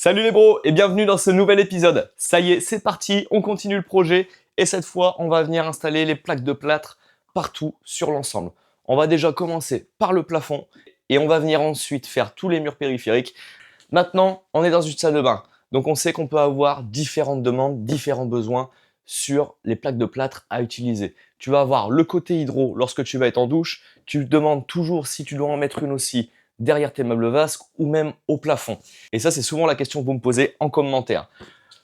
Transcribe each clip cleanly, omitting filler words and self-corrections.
Salut les bros et bienvenue dans ce nouvel épisode. Ça y est, c'est parti, on continue le projet et cette fois, on va venir installer les plaques de plâtre partout sur l'ensemble. On va déjà commencer par le plafond et on va venir ensuite faire tous les murs périphériques. Maintenant, on est dans une salle de bain, donc on sait qu'on peut avoir différentes demandes, différents besoins sur les plaques de plâtre à utiliser. Tu vas avoir le côté hydro lorsque tu vas être en douche, tu te demandes toujours si tu dois en mettre une aussi derrière tes meubles vasques ou même au plafond. Et ça, c'est souvent la question que vous me posez en commentaire.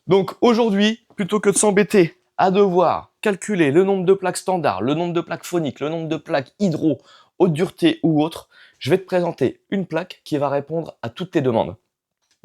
Donc aujourd'hui, plutôt que de s'embêter à devoir calculer le nombre de plaques standards, le nombre de plaques phoniques, le nombre de plaques hydro, haute dureté ou autre, je vais te présenter une plaque qui va répondre à toutes tes demandes.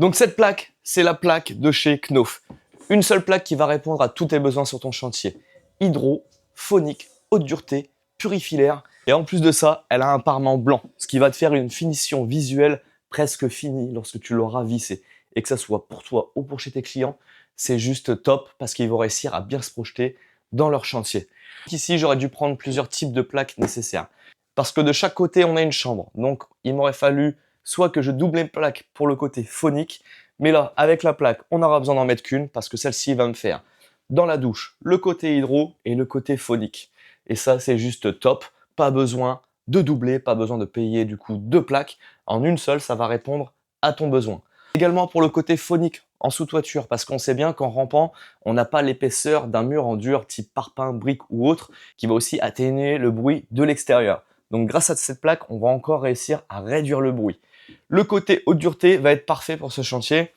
Donc cette plaque, c'est la plaque de chez Knauf. Une seule plaque qui va répondre à tous tes besoins sur ton chantier. Hydro, phonique, haute dureté, purifilaire. Et en plus de ça, elle a un parement blanc, ce qui va te faire une finition visuelle presque finie lorsque tu l'auras vissé. Et que ça soit pour toi ou pour chez tes clients, c'est juste top parce qu'ils vont réussir à bien se projeter dans leur chantier. Ici, j'aurais dû prendre plusieurs types de plaques nécessaires. Parce que de chaque côté, on a une chambre. Donc, il m'aurait fallu soit que je double les plaques pour le côté phonique, mais là, avec la plaque, on n'aura besoin d'en mettre qu'une parce que celle-ci va me faire dans la douche le côté hydro et le côté phonique. Et ça, c'est juste top. Pas besoin de doubler, pas besoin de payer du coup deux plaques. En une seule, ça va répondre à ton besoin. Également pour le côté phonique en sous-toiture, parce qu'on sait bien qu'en rampant, on n'a pas l'épaisseur d'un mur en dur type parpaing, brique ou autre, qui va aussi atténuer le bruit de l'extérieur. Donc grâce à cette plaque, on va encore réussir à réduire le bruit. Le côté haute dureté va être parfait pour ce chantier.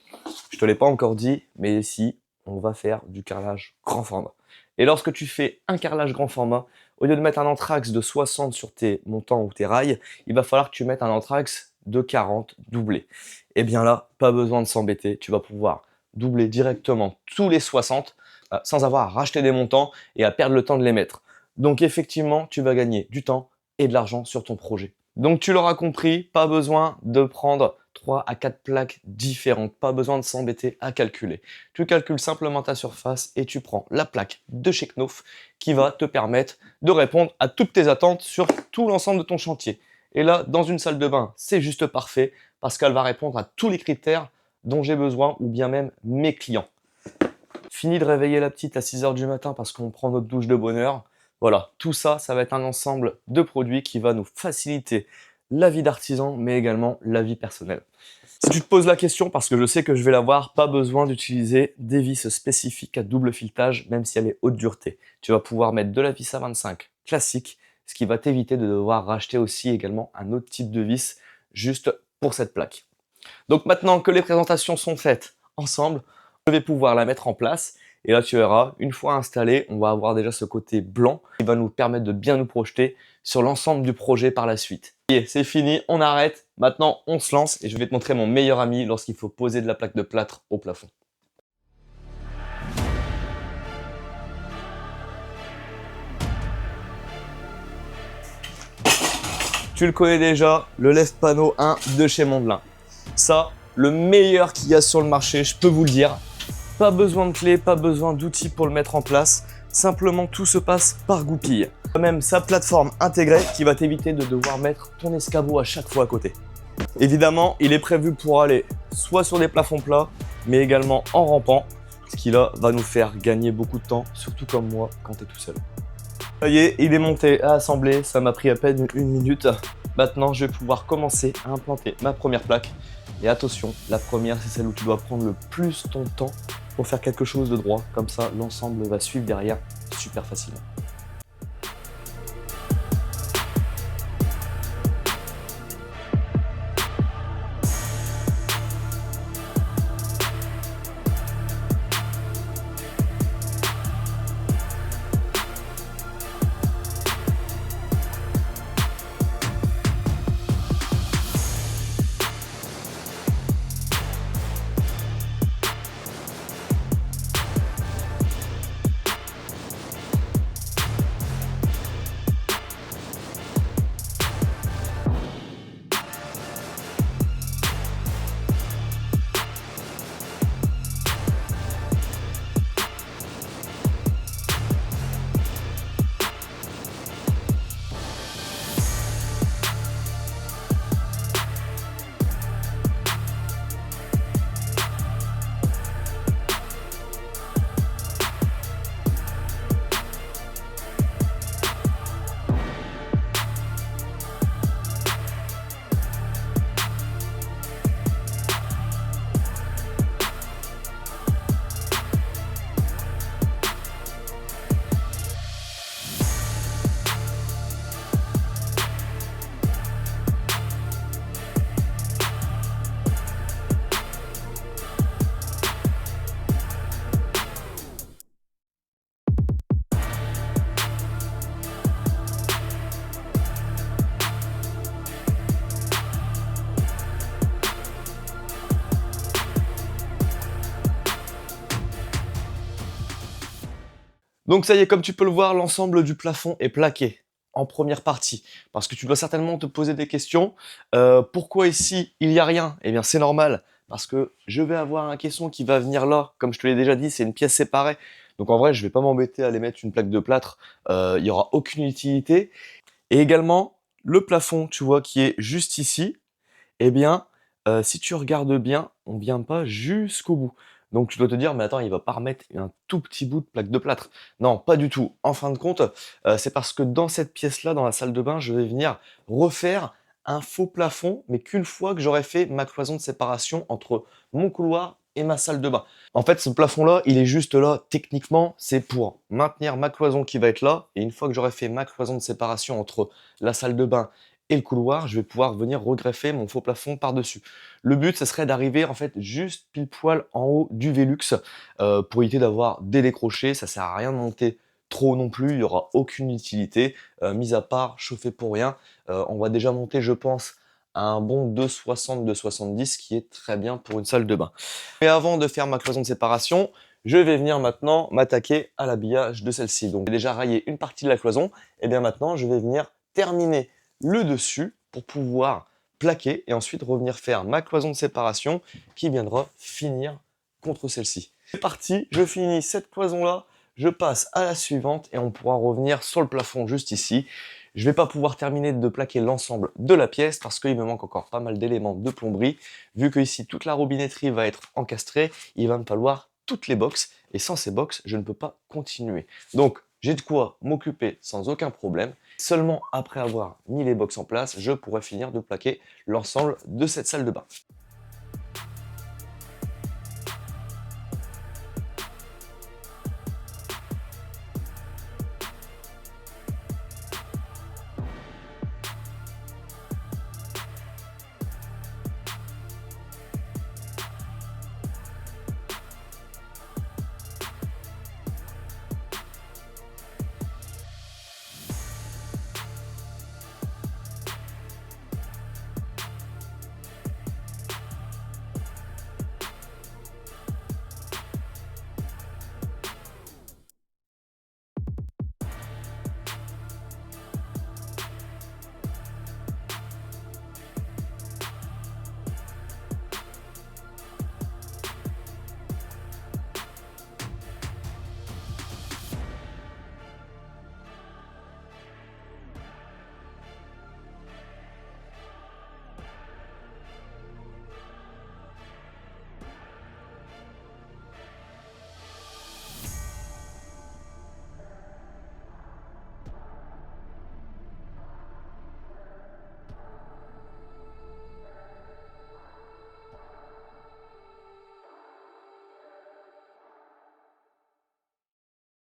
Je te l'ai pas encore dit, mais ici, on va faire du carrelage grand format. Et lorsque tu fais un carrelage grand format, au lieu de mettre un anthrax de 60 sur tes montants ou tes rails, il va falloir que tu mettes un anthrax de 40 doublé. Et bien là, pas besoin de s'embêter, tu vas pouvoir doubler directement tous les 60 sans avoir à racheter des montants et à perdre le temps de les mettre. Donc effectivement, tu vas gagner du temps et de l'argent sur ton projet. Donc tu l'auras compris, pas besoin de prendre 3 à 4 plaques différentes, pas besoin de s'embêter à calculer. Tu calcules simplement ta surface et tu prends la plaque de chez Knauf qui va te permettre de répondre à toutes tes attentes sur tout l'ensemble de ton chantier. Et là, dans une salle de bain, c'est juste parfait parce qu'elle va répondre à tous les critères dont j'ai besoin ou bien même mes clients. Fini de réveiller la petite à 6 h du matin parce qu'on prend notre douche de bonne heure. Voilà, tout ça, ça va être un ensemble de produits qui va nous faciliter la vie d'artisan, mais également la vie personnelle. Si tu te poses la question, parce que je sais que je vais l'avoir, pas besoin d'utiliser des vis spécifiques à double filetage, même si elle est haute dureté. Tu vas pouvoir mettre de la vis à 25 classique, ce qui va t'éviter de devoir racheter aussi également un autre type de vis juste pour cette plaque. Donc maintenant que les présentations sont faites ensemble, je vais pouvoir la mettre en place. Et là, tu verras, une fois installé, on va avoir déjà ce côté blanc qui va nous permettre de bien nous projeter sur l'ensemble du projet par la suite. Et c'est fini, on arrête. Maintenant, on se lance et je vais te montrer mon meilleur ami lorsqu'il faut poser de la plaque de plâtre au plafond. Tu le connais déjà, le Left Panneau 1 de chez Mondelin. Ça, le meilleur qu'il y a sur le marché, je peux vous le dire. Pas besoin de clé, pas besoin d'outils pour le mettre en place. Simplement, tout se passe par goupille. Même sa plateforme intégrée qui va t'éviter de devoir mettre ton escabeau à chaque fois à côté. Évidemment, il est prévu pour aller soit sur des plafonds plats, mais également en rampant, ce qui là va nous faire gagner beaucoup de temps, surtout comme moi quand tu es tout seul. Ça y est, il est monté à assembler, ça m'a pris à peine une minute. Maintenant, je vais pouvoir commencer à implanter ma première plaque. Et attention, la première, c'est celle où tu dois prendre le plus ton temps pour faire quelque chose de droit. Comme ça, l'ensemble va suivre derrière super facilement. Donc ça y est, comme tu peux le voir, l'ensemble du plafond est plaqué en première partie. Parce que tu dois certainement te poser des questions. Pourquoi ici, il n'y a rien? Eh bien, c'est normal, parce que je vais avoir un caisson qui va venir là. Comme je te l'ai déjà dit, c'est une pièce séparée. Donc en vrai, je vais pas m'embêter à aller mettre une plaque de plâtre. Il n'y aura aucune utilité. Et également, le plafond, tu vois, qui est juste ici, eh bien, si tu regardes bien, on vient pas jusqu'au bout. Donc tu dois te dire: «Mais attends, il va pas remettre un tout petit bout de plaque de plâtre». Non, pas du tout. En fin de compte, c'est parce que dans cette pièce-là, dans la salle de bain, je vais venir refaire un faux plafond, mais qu'une fois que j'aurai fait ma cloison de séparation entre mon couloir et ma salle de bain. En fait, ce plafond-là, il est juste là, techniquement, c'est pour maintenir ma cloison qui va être là, et une fois que j'aurai fait ma cloison de séparation entre la salle de bain et le couloir, je vais pouvoir venir regreffer mon faux plafond par-dessus. Le but, ce serait d'arriver en fait juste pile poil en haut du Velux pour éviter d'avoir des décrochés. Ça sert à rien de monter trop non plus, il n'y aura aucune utilité, mis à part chauffer pour rien. On va déjà monter, je pense, à un bon 2,60-2,70 qui est très bien pour une salle de bain. Mais avant de faire ma cloison de séparation, je vais venir maintenant m'attaquer à l'habillage de celle-ci. Donc j'ai déjà raillé une partie de la cloison, et bien maintenant je vais venir terminer le dessus pour pouvoir plaquer et ensuite revenir faire ma cloison de séparation qui viendra finir contre celle-ci. C'est parti, je finis cette cloison-là, je passe à la suivante et on pourra revenir sur le plafond juste ici. Je ne vais pas pouvoir terminer de plaquer l'ensemble de la pièce parce qu'il me manque encore pas mal d'éléments de plomberie. Vu que ici toute la robinetterie va être encastrée, il va me falloir toutes les boxes et sans ces boxes, je ne peux pas continuer. Donc j'ai de quoi m'occuper sans aucun problème. Seulement après avoir mis les box en place, je pourrai finir de plaquer l'ensemble de cette salle de bain.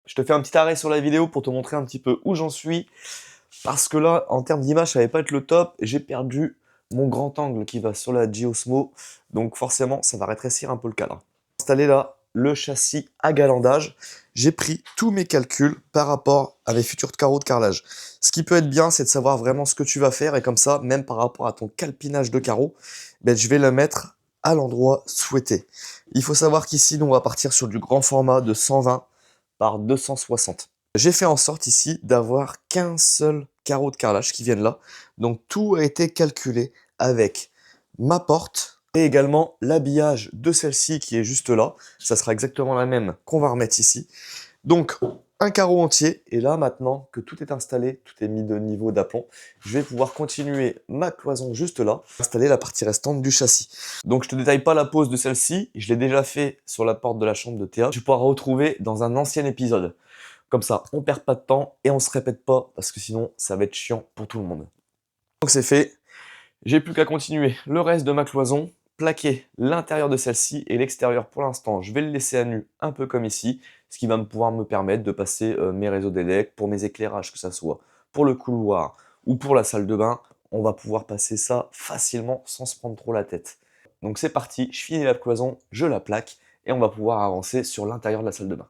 Je te fais un petit arrêt sur la vidéo pour te montrer un petit peu où j'en suis. Parce que là, en termes d'image, ça va pas être le top. J'ai perdu mon grand angle qui va sur la Giosmo. Donc forcément, ça va rétrécir un peu le cadre. Installer là le châssis à galandage. J'ai pris tous mes calculs par rapport à mes futurs carreaux de carrelage. Ce qui peut être bien, c'est de savoir vraiment ce que tu vas faire. Et comme ça, même par rapport à ton calpinage de carreaux, ben, je vais le mettre à l'endroit souhaité. Il faut savoir qu'ici, on va partir sur du grand format de 120 par 260. J'ai fait en sorte ici d'avoir qu'un seul carreau de carrelage qui vienne là. Donc tout a été calculé avec ma porte et également l'habillage de celle-ci qui est juste là. Ça sera exactement la même qu'on va remettre ici. Donc un carreau entier. Et là maintenant que tout est installé, tout est mis de niveau d'aplomb, je vais pouvoir continuer ma cloison juste là, installer la partie restante du châssis. Donc je te détaille pas la pose de celle-ci, je l'ai déjà fait sur la porte de la chambre de Théa. Tu pourras retrouver dans un ancien épisode. Comme ça, on perd pas de temps et on se répète pas parce que sinon ça va être chiant pour tout le monde. Donc c'est fait, j'ai plus qu'à continuer le reste de ma cloison, plaquer l'intérieur de celle-ci et l'extérieur pour l'instant, je vais le laisser à nu un peu comme ici, ce qui va pouvoir me permettre de passer mes réseaux d'élect pour mes éclairages, que ça soit pour le couloir ou pour la salle de bain, on va pouvoir passer ça facilement sans se prendre trop la tête. Donc c'est parti, je finis la cloison, je la plaque et on va pouvoir avancer sur l'intérieur de la salle de bain.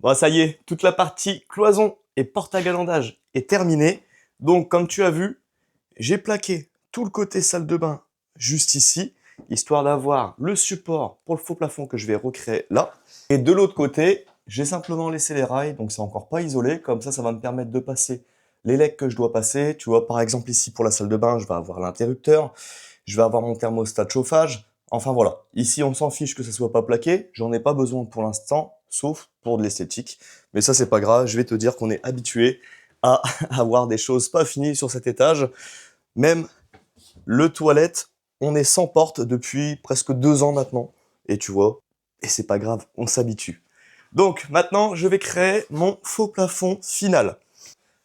Bon, ça y est, toute la partie cloison et porte à galandage est terminée. Donc, comme tu as vu, j'ai plaqué tout le côté salle de bain juste ici, histoire d'avoir le support pour le faux plafond que je vais recréer là. Et de l'autre côté, j'ai simplement laissé les rails, donc c'est encore pas isolé. Comme ça va me permettre de passer les legs que je dois passer. Tu vois, par exemple ici pour la salle de bain, je vais avoir l'interrupteur, je vais avoir mon thermostat de chauffage. Enfin voilà, ici on s'en fiche que ça soit pas plaqué, j'en ai pas besoin pour l'instant, sauf pour de l'esthétique. Mais ça c'est pas grave, je vais te dire qu'on est habitué à avoir des choses pas finies sur cet étage. Même le toilette, on est sans porte depuis presque 2 ans maintenant. Et tu vois, et c'est pas grave, on s'habitue. Donc maintenant, je vais créer mon faux plafond final.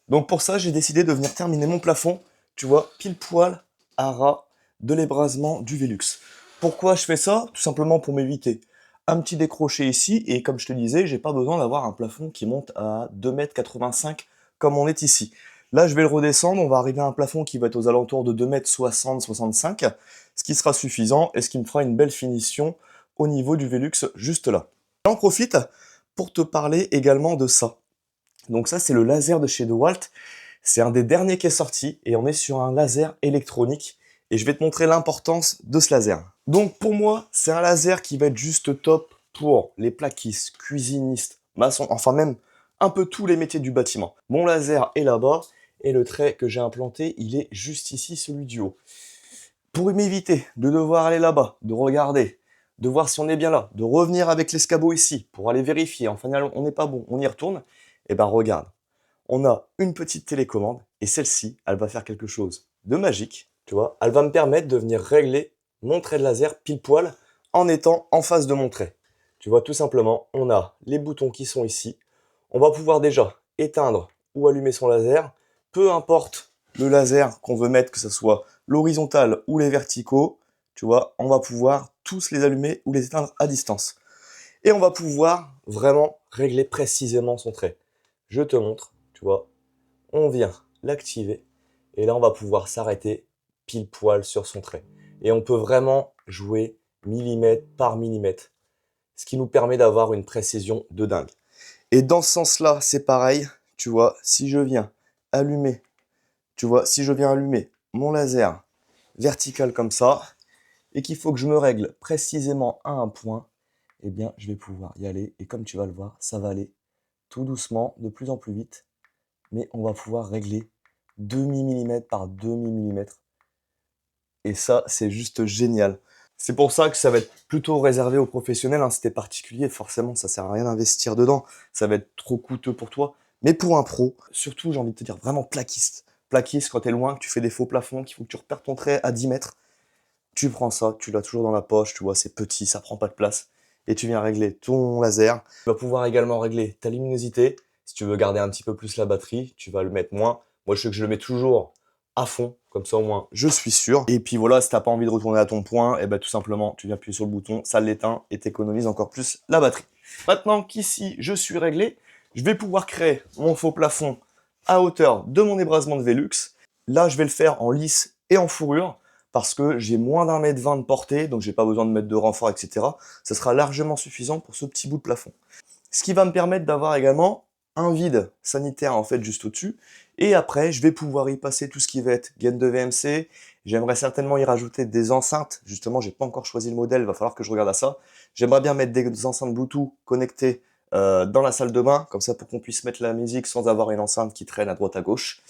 Donc pour ça, j'ai décidé de venir terminer mon plafond, tu vois, pile poil à ras de l'ébrasement du Velux. Pourquoi je fais ça? Tout simplement pour m'éviter un petit décroché ici, et comme je te disais, j'ai pas besoin d'avoir un plafond qui monte à 2,85 m comme on est ici. Là, je vais le redescendre, on va arriver à un plafond qui va être aux alentours de 2,60 m, 65 m, ce qui sera suffisant et ce qui me fera une belle finition au niveau du Velux juste là. J'en profite pour te parler également de ça. Donc ça, c'est le laser de chez DeWalt. C'est un des derniers qui est sorti et on est sur un laser électronique. Et je vais te montrer l'importance de ce laser. Donc pour moi, c'est un laser qui va être juste top pour les plaquistes, cuisinistes, maçons, enfin même un peu tous les métiers du bâtiment. Mon laser est là-bas et le trait que j'ai implanté, il est juste ici, celui du haut. Pour m'éviter de devoir aller là-bas, de regarder, de voir si on est bien là, de revenir avec l'escabeau ici pour aller vérifier, enfin on n'est pas bon, on y retourne, et ben regarde, on a une petite télécommande et celle-ci, elle va faire quelque chose de magique, tu vois, elle va me permettre de venir régler mon trait de laser pile poil en étant en face de mon trait. Tu vois, tout simplement, on a les boutons qui sont ici, on va pouvoir déjà éteindre ou allumer son laser, peu importe le laser qu'on veut mettre, que ce soit l'horizontal ou les verticaux, tu vois, on va pouvoir tous les allumer ou les éteindre à distance. Et on va pouvoir vraiment régler précisément son trait. Je te montre, tu vois, on vient l'activer et là on va pouvoir s'arrêter pile poil sur son trait. Et on peut vraiment jouer millimètre par millimètre, ce qui nous permet d'avoir une précision de dingue. Et dans ce sens-là, c'est pareil, tu vois, si je viens allumer, tu vois, si je viens allumer mon laser vertical comme ça, et qu'il faut que je me règle précisément à un point, eh bien, je vais pouvoir y aller. Et comme tu vas le voir, ça va aller tout doucement, de plus en plus vite. Mais on va pouvoir régler demi-millimètre par demi-millimètre. Et ça, c'est juste génial. C'est pour ça que ça va être plutôt réservé aux professionnels. Hein. Si t'es particulier, forcément, ça sert à rien d'investir dedans. Ça va être trop coûteux pour toi. Mais pour un pro, surtout, j'ai envie de te dire, vraiment plaquiste. Plaquiste, quand t'es loin, que tu fais des faux plafonds, qu'il faut que tu repères ton trait à 10 mètres. Tu prends ça, tu l'as toujours dans la poche, tu vois, c'est petit, ça prend pas de place. Et tu viens régler ton laser. Tu vas pouvoir également régler ta luminosité. Si tu veux garder un petit peu plus la batterie, tu vas le mettre moins. Moi, je sais que je le mets toujours à fond, comme ça au moins, je suis sûr. Et puis voilà, si t'as pas envie de retourner à ton point, et ben tout simplement, tu viens appuyer sur le bouton, ça l'éteint et t'économises encore plus la batterie. Maintenant qu'ici, je suis réglé, je vais pouvoir créer mon faux plafond à hauteur de mon ébrasement de Velux. Là, je vais le faire en lisse et en fourrure, parce que j'ai moins d'1,20 m de portée, donc j'ai pas besoin de mettre de renfort, etc. Ça sera largement suffisant pour ce petit bout de plafond. Ce qui va me permettre d'avoir également un vide sanitaire en fait juste au-dessus. Et après, je vais pouvoir y passer tout ce qui va être gaine de VMC. J'aimerais certainement y rajouter des enceintes. Justement, j'ai pas encore choisi le modèle, il va falloir que je regarde à ça. J'aimerais bien mettre des enceintes Bluetooth connectées dans la salle de bain, comme ça pour qu'on puisse mettre la musique sans avoir une enceinte qui traîne à droite à gauche.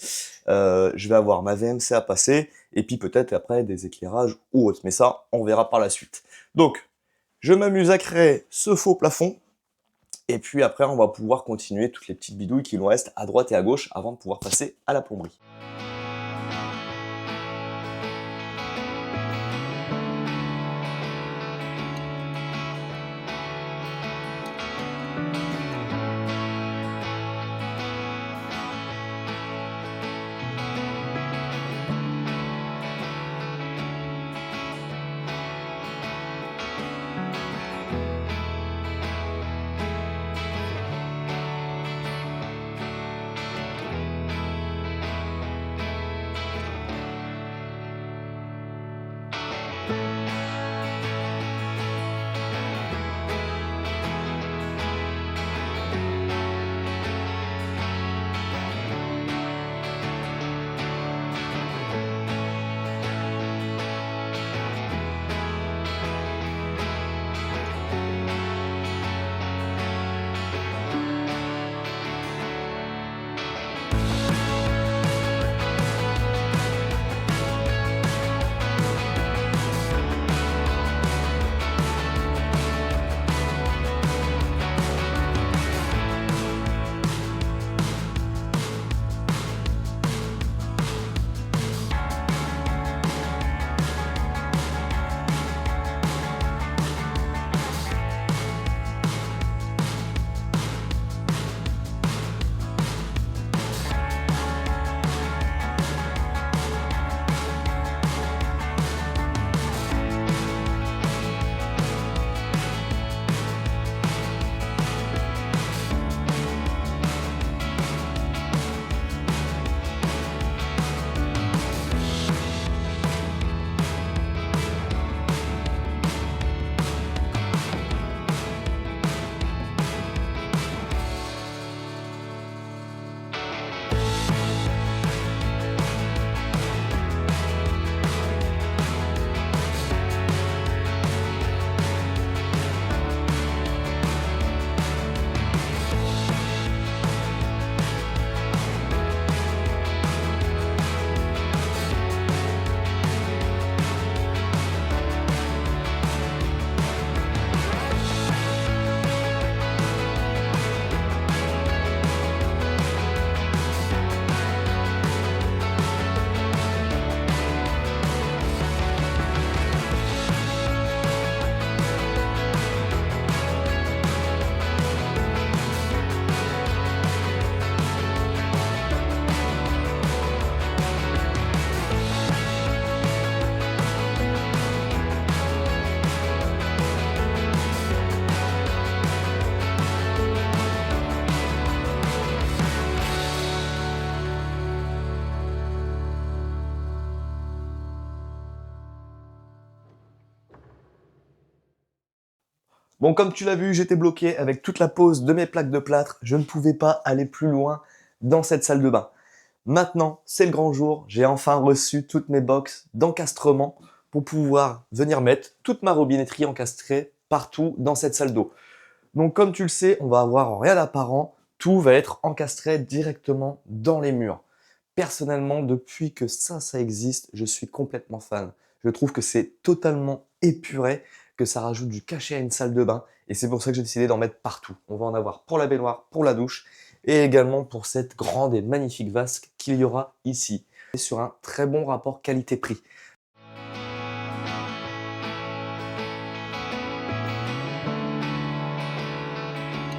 Je vais avoir ma VMC à passer, et puis peut-être après des éclairages ou autre, mais ça, on verra par la suite. Donc, je m'amuse à créer ce faux plafond, et puis après, on va pouvoir continuer toutes les petites bidouilles qui nous restent à droite et à gauche avant de pouvoir passer à la plomberie. Bon, comme tu l'as vu, j'étais bloqué avec toute la pose de mes plaques de plâtre. Je ne pouvais pas aller plus loin dans cette salle de bain. Maintenant, c'est le grand jour. J'ai enfin reçu toutes mes box d'encastrement pour pouvoir venir mettre toute ma robinetterie encastrée partout dans cette salle d'eau. Donc, comme tu le sais, on va avoir rien d'apparent. Tout va être encastré directement dans les murs. Personnellement, depuis que ça existe, je suis complètement fan. Je trouve que c'est totalement épuré, que ça rajoute du cachet à une salle de bain, et c'est pour ça que j'ai décidé d'en mettre partout. On va en avoir pour la baignoire, pour la douche, et également pour cette grande et magnifique vasque qu'il y aura ici. Et sur un très bon rapport qualité-prix.